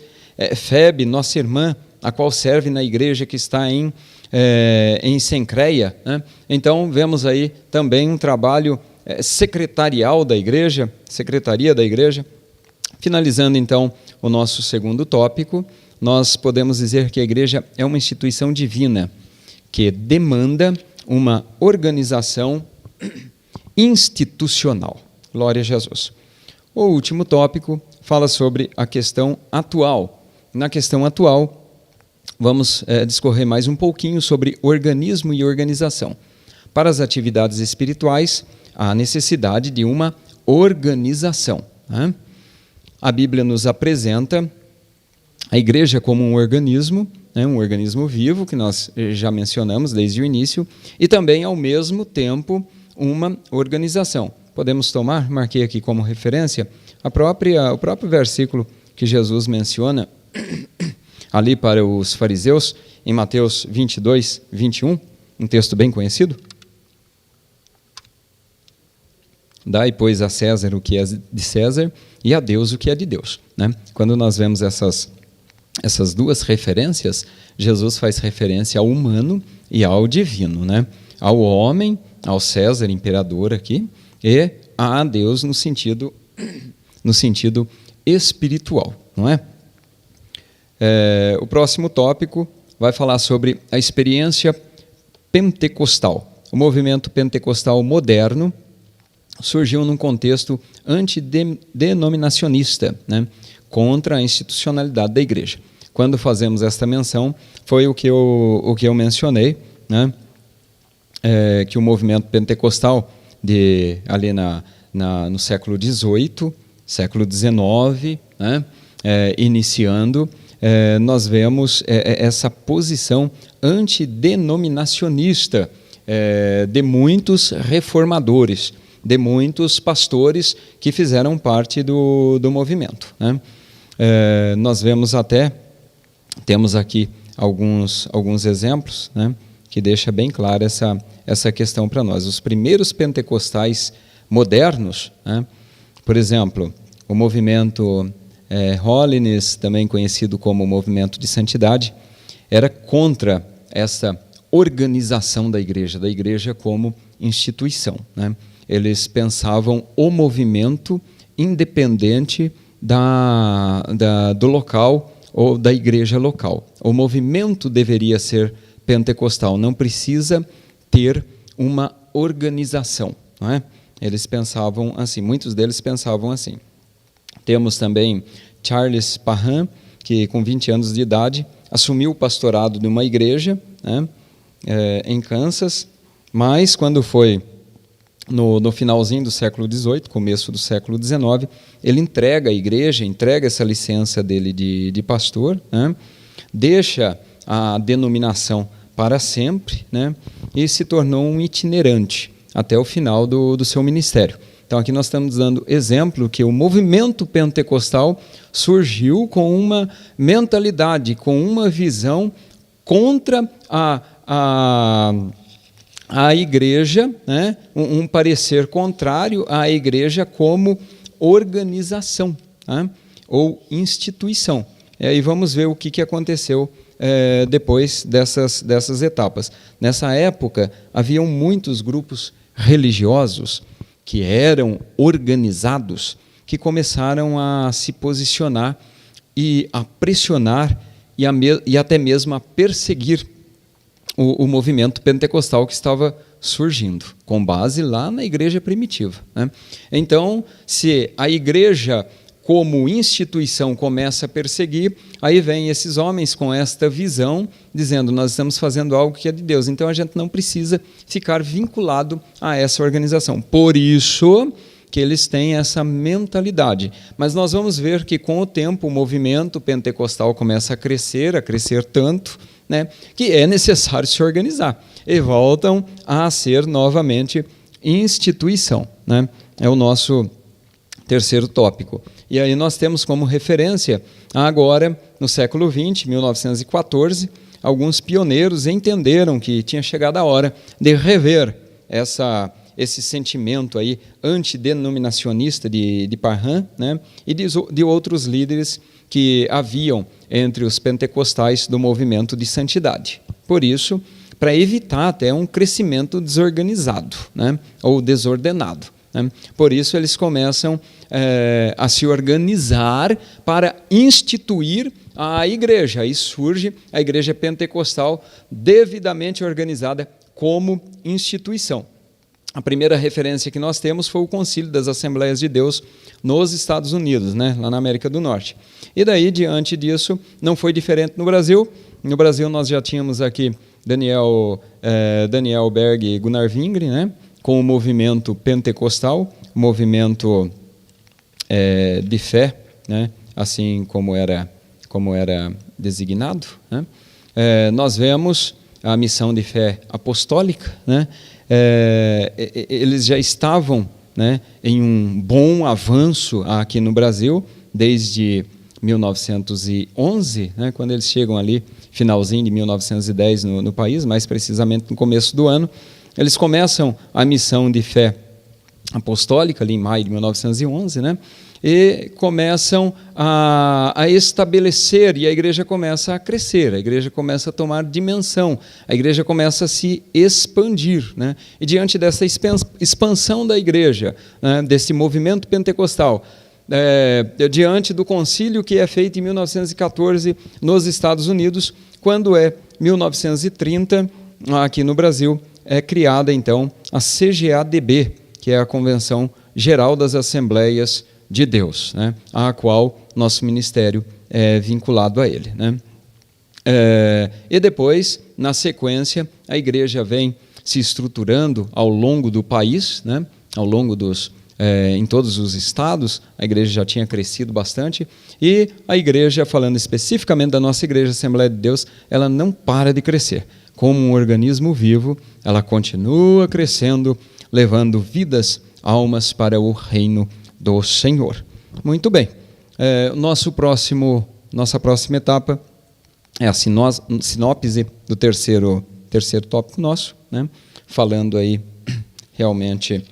S1: Febe, nossa irmã, a qual serve na igreja que está em Cencreia, né? Então, vemos aí também um trabalho secretarial da igreja, secretaria da igreja. Finalizando, então, o nosso segundo tópico, nós podemos dizer que a igreja é uma instituição divina, que demanda uma organização institucional. Glória a Jesus. O último tópico fala sobre a questão atual. Na questão atual, vamos discorrer mais um pouquinho sobre organismo e organização. Para as atividades espirituais, há necessidade de uma organização, né? A Bíblia nos apresenta a igreja como um organismo, né, um organismo vivo, que nós já mencionamos desde o início, e também, ao mesmo tempo, uma organização. podemos tomar, marquei aqui como referência, o próprio versículo que Jesus menciona ali para os fariseus, em Mateus 22, 21, um texto bem conhecido. Dai, pois, a César o que é de César e a Deus o que é de Deus. Né? Quando nós vemos essas duas referências, Jesus faz referência ao humano e ao divino, né? Ao homem, ao César, imperador aqui, e a Deus no sentido espiritual, não é? O próximo tópico vai falar sobre a experiência pentecostal. O movimento pentecostal moderno surgiu num contexto antidenominacionista, né, contra a institucionalidade da igreja. Quando fazemos esta menção, foi o que eu mencionei, né, que o movimento pentecostal, ali no século XVIII, século XIX, né, iniciando, nós vemos essa posição antidenominacionista de muitos reformadores, de muitos pastores que fizeram parte do movimento, né? Nós vemos temos aqui alguns exemplos, né, que deixa bem clara essa questão para nós. Os primeiros pentecostais modernos, né, por exemplo, o movimento Holiness, também conhecido como movimento de santidade, era contra essa organização da igreja como instituição, né? Eles pensavam o movimento independente do local ou da igreja local. O movimento deveria ser pentecostal, não precisa ter uma organização, não é? Eles pensavam assim, muitos deles pensavam assim. Temos também Charles Parham, que com 20 anos de idade assumiu o pastorado de uma igreja, né, em Kansas, mas quando foi no finalzinho do século XVIII, começo do século XIX, ele entrega a igreja, entrega essa licença dele de pastor, né, deixa a denominação para sempre, né, e se tornou um itinerante até o final do seu ministério. Então aqui nós estamos dando exemplo que o movimento pentecostal surgiu com uma mentalidade, com uma visão contra a igreja, né? Um parecer contrário à igreja como organização, né? Ou instituição. E aí vamos ver o que aconteceu depois dessas etapas. Nessa época, haviam muitos grupos religiosos que eram organizados, que começaram a se posicionar e a pressionar e até mesmo a perseguir o movimento pentecostal que estava surgindo, com base lá na igreja primitiva, né? Então, se a igreja como instituição começa a perseguir, aí vem esses homens com esta visão, dizendo, nós estamos fazendo algo que é de Deus, então a gente não precisa ficar vinculado a essa organização. Por isso que eles têm essa mentalidade. Mas nós vamos ver que com o tempo o movimento pentecostal começa a crescer tanto, né, que é necessário se organizar. E voltam a ser novamente instituição, né? É o nosso terceiro tópico. E aí nós temos como referência, agora, no século XX, 1914, alguns pioneiros entenderam que tinha chegado a hora de rever esse sentimento aí antidenominacionista de Parham, né, e de outros líderes que haviam entre os pentecostais do movimento de santidade. Por isso, para evitar até um crescimento desorganizado, né, ou desordenado, né? Por isso eles começam a se organizar para instituir a igreja. Aí surge a igreja pentecostal devidamente organizada como instituição. A primeira referência que nós temos foi o Concílio das Assembleias de Deus nos Estados Unidos, né, lá na América do Norte. E daí, diante disso, não foi diferente no Brasil. No Brasil nós já tínhamos aqui Daniel Berg e Gunnar Wingren, né, com o movimento pentecostal, movimento de fé, né, assim como era designado, né. Nós vemos a missão de fé apostólica, né. Eles já estavam né, em um bom avanço aqui no Brasil, desde 1911, né, quando eles chegam ali, finalzinho de 1910 no país, mais precisamente no começo do ano, eles começam a missão de fé apostólica, ali em maio de 1911, né, e começam a estabelecer, e a igreja começa a crescer, a igreja começa a tomar dimensão, a igreja começa a se expandir, né? E diante dessa expansão da igreja, né, desse movimento pentecostal, diante do concílio que é feito em 1914 nos Estados Unidos, quando 1930, aqui no Brasil, é criada então a CGADB, que é a Convenção Geral das Assembleias de Deus, né, a qual nosso ministério é vinculado a ele, né. E depois, na sequência, a igreja vem se estruturando ao longo do país, né, ao longo em todos os estados, a igreja já tinha crescido bastante, e a igreja, falando especificamente da nossa igreja Assembleia de Deus, ela não para de crescer. Como um organismo vivo, ela continua crescendo, levando vidas, almas para o reino do Senhor. Muito bem. Nossa próxima etapa é a sinopse do terceiro tópico nosso, né? Falando aí realmente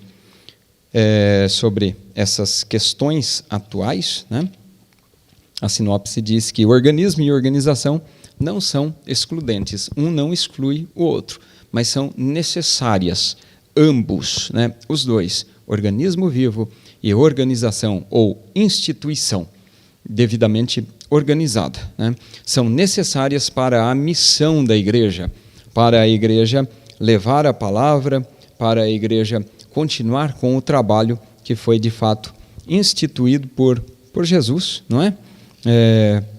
S1: sobre essas questões atuais, né? A sinopse diz que o organismo e a organização não são excludentes, um não exclui o outro, mas são necessárias, ambos, né? Os dois, organismo vivo e organização ou instituição devidamente organizada, né, são necessárias para a missão da igreja, para a igreja levar a palavra, para a igreja continuar com o trabalho que foi de fato instituído por Jesus, não é?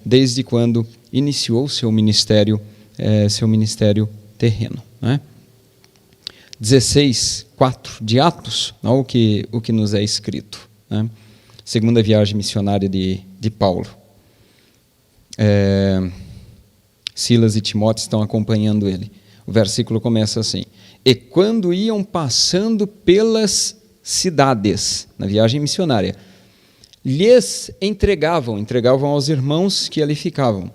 S1: Desde quando iniciou seu ministério terreno, não é? 16:4 de Atos, o que nos é escrito, né? Segunda viagem missionária de Paulo. Silas e Timóteo estão acompanhando ele. O versículo começa assim: e quando iam passando pelas cidades, na viagem missionária, lhes entregavam aos irmãos que ali ficavam,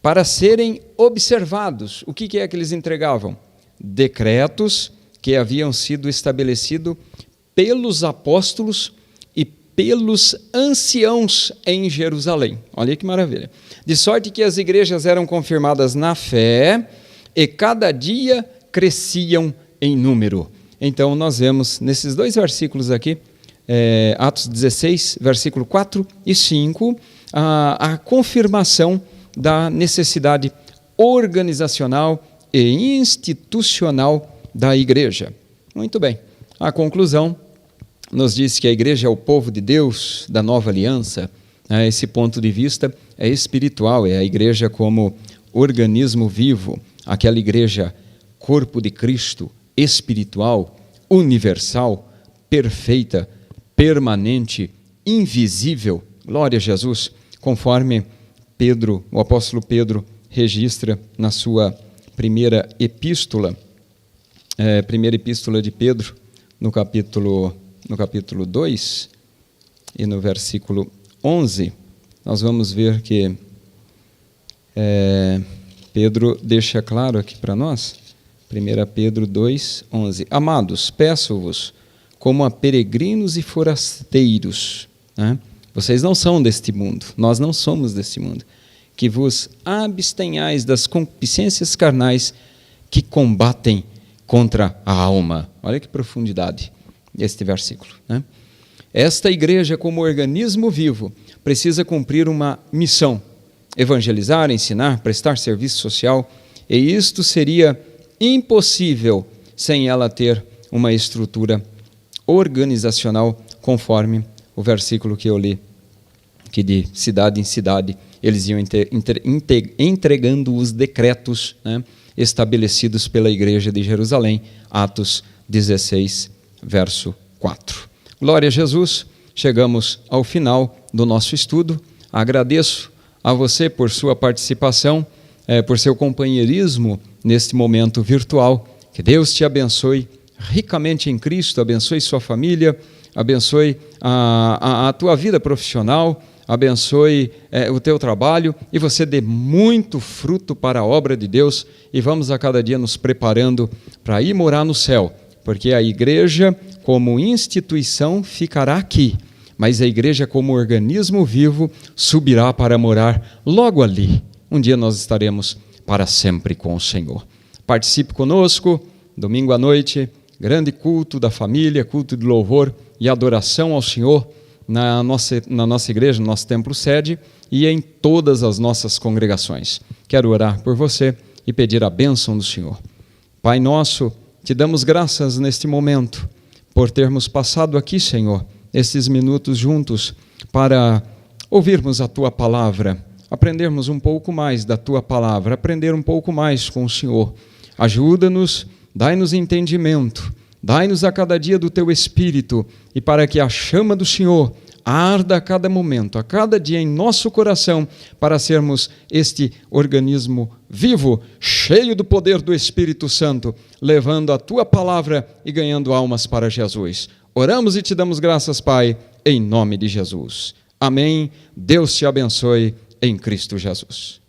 S1: para serem observados. O que é que eles entregavam? Decretos que haviam sido estabelecidos pelos apóstolos e pelos anciãos em Jerusalém. Olha que maravilha. De sorte que as igrejas eram confirmadas na fé e cada dia cresciam em número. Então nós vemos nesses dois versículos aqui, Atos 16, versículo 4 e 5, a confirmação da necessidade organizacional e institucional da igreja. Muito bem. A conclusão nos diz que a igreja é o povo de Deus, da nova aliança. Esse ponto de vista é espiritual, é a igreja como organismo vivo, aquela igreja corpo de Cristo, espiritual, universal, perfeita, permanente, invisível. Glória a Jesus, conforme o apóstolo Pedro registra na sua primeira epístola de Pedro, no capítulo 2 e no versículo 11, nós vamos ver que Pedro deixa claro aqui para nós, 1 Pedro 2, 11. Amados, peço-vos, como a peregrinos e forasteiros, né? Vocês não são deste mundo, nós não somos deste mundo, que vos abstenhais das concupiscências carnais que combatem contra a alma. Olha que profundidade este versículo, né? Esta igreja, como organismo vivo, precisa cumprir uma missão: evangelizar, ensinar, prestar serviço social, e isto seria impossível sem ela ter uma estrutura organizacional, conforme o versículo que eu li, que de cidade em cidade eles iam entregando os decretos, né, estabelecidos pela igreja de Jerusalém, Atos 16, verso 4. Glória a Jesus, chegamos ao final do nosso estudo. Agradeço a você por sua participação, por seu companheirismo neste momento virtual. Que Deus te abençoe ricamente em Cristo, abençoe sua família, abençoe a tua vida profissional, abençoe o teu trabalho e você dê muito fruto para a obra de Deus e vamos a cada dia nos preparando para ir morar no céu, porque a igreja como instituição ficará aqui, mas a igreja como organismo vivo subirá para morar logo ali. Um dia nós estaremos para sempre com o Senhor. Participe conosco, domingo à noite, grande culto da família, culto de louvor e adoração ao Senhor na nossa igreja, no nosso templo sede e em todas as nossas congregações. Quero orar por você e pedir a bênção do Senhor. Pai nosso, te damos graças neste momento por termos passado aqui, Senhor, esses minutos juntos para ouvirmos a Tua palavra, aprendermos um pouco mais da Tua palavra, aprender um pouco mais com o Senhor. Ajuda-nos, dai-nos entendimento, dai-nos a cada dia do Teu Espírito e para que a chama do Senhor arda a cada momento, a cada dia em nosso coração, para sermos este organismo vivo, cheio do poder do Espírito Santo, levando a Tua palavra e ganhando almas para Jesus. Oramos e te damos graças, Pai, em nome de Jesus. Amém. Deus te abençoe em Cristo Jesus.